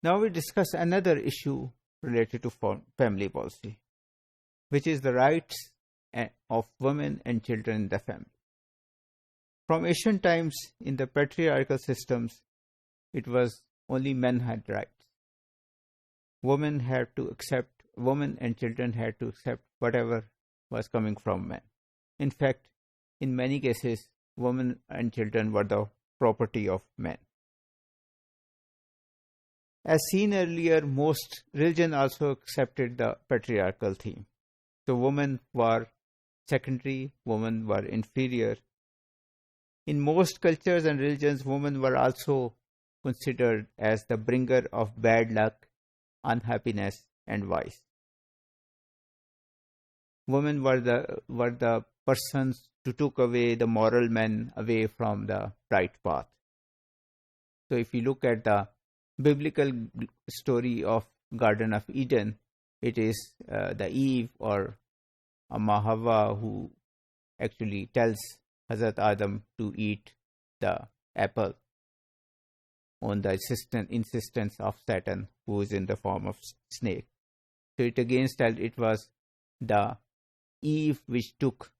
Now we discuss another issue related to family policy, which is the rights of women and children in the family. From ancient times, in the patriarchal systems, it was only men had rights. Women and children had to accept whatever was coming from men. In fact, in many cases, women and children were the property of men. As seen earlier, most religions also accepted the patriarchal theme. So women were secondary, women were inferior. In most cultures and religions, women were also considered as the bringer of bad luck, unhappiness, and vice. Women were the persons who took away the moral men away from the right path. So if you look at the biblical story of Garden of Eden, it is the Eve or Amma Hawa who actually tells Hazrat Adam to eat the apple on the insistence of Satan, who is in the form of snake. So it again tells it was the Eve which took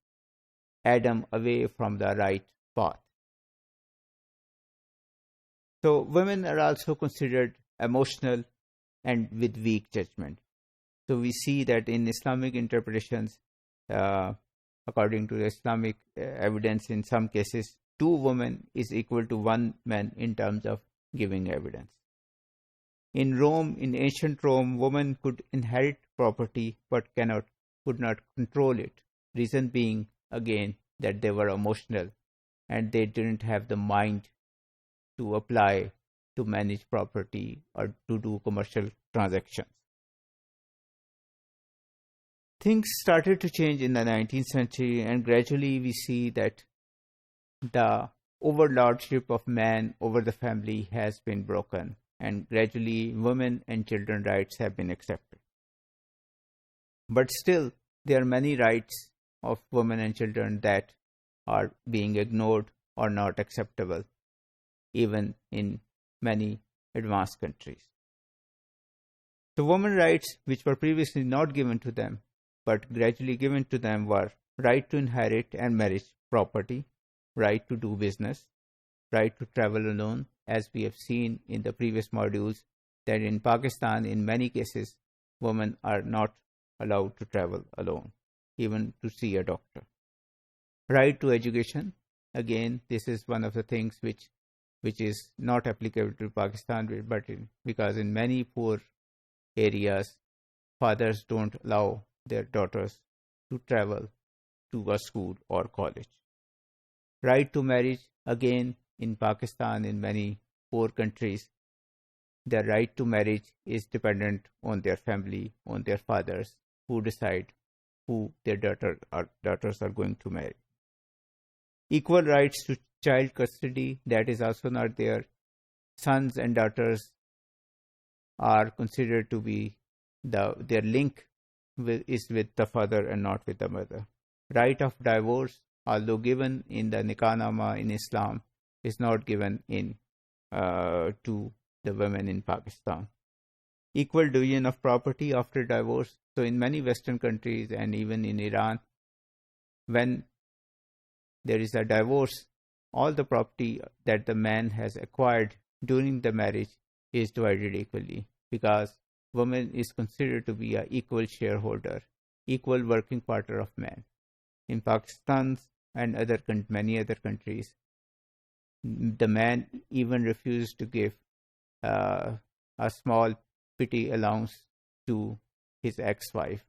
Adam away from the right path. So women are also considered emotional and with weak judgment. So we see that in Islamic interpretations, according to the Islamic evidence, in some cases, 2 women is equal to 1 man in terms of giving evidence. In Rome, in ancient Rome, women could inherit property but could not control it. Reason being, again, that they were emotional and they didn't have the mind to apply to manage property or to do commercial transactions. Things started to change in the 19th century, and gradually we see that the overlordship of man over the family has been broken, and gradually women and children rights have been accepted. But still, there are many rights of women and children that are being ignored or not acceptable, even in many advanced countries. The women's rights, which were previously not given to them, but gradually given to them, were right to inherit and marriage property, right to do business, right to travel alone, as we have seen in the previous modules, that in Pakistan, in many cases, women are not allowed to travel alone, even to see a doctor. Right to education, again, this is one of the things which is not applicable to Pakistan, but because in many poor areas, fathers don't allow their daughters to travel to a school or college. Right to marriage, again, in Pakistan, in many poor countries, the right to marriage is dependent on their family, on their fathers, who decide who their daughters are going to marry. Equal rights to child custody, that is also not there. Sons and daughters are considered to be their link is with the father and not with the mother. Right of divorce, although given in the Nikah-nama in Islam, is not given in to the women in Pakistan. Equal division of property after divorce. So in many Western countries and even in Iran, when there is a divorce, all the property that the man has acquired during the marriage is divided equally, because woman is considered to be an equal shareholder, equal working partner of man. In Pakistan and many other countries, the man even refused to give a small petty allowance to his ex-wife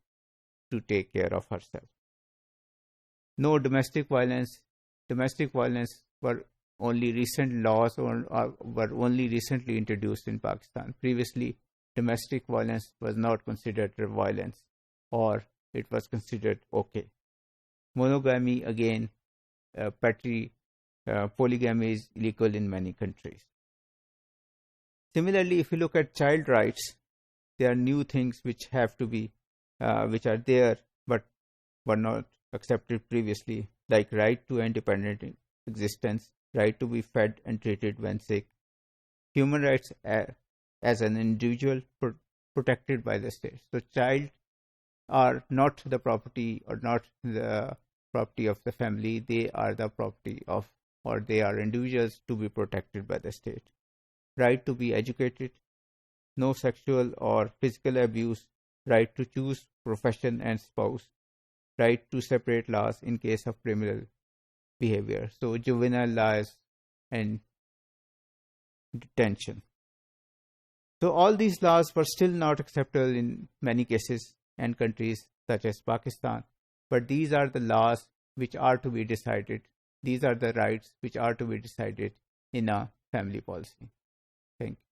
to take care of herself. No domestic violence. Domestic violence were only recent laws or were only recently introduced in Pakistan. Previously, domestic violence was not considered violence, or it was considered okay. Monogamy, again, polygamy is illegal in many countries. Similarly, if you look at child rights, there are new things which have to be, which are there but were not accepted previously, like right to independent existence, right to be fed and treated when sick. Human rights as an individual protected by the state. So child are not the property or not the property of the family. They are the property of, or they are individuals to be protected by the state. Right to be educated, no sexual or physical abuse, right to choose profession and spouse, right to separate laws in case of criminal behavior. So juvenile laws and detention. So all these laws were still not acceptable in many cases and countries such as Pakistan. But these are the laws which are to be decided. These are the rights which are to be decided in a family policy. Thank you.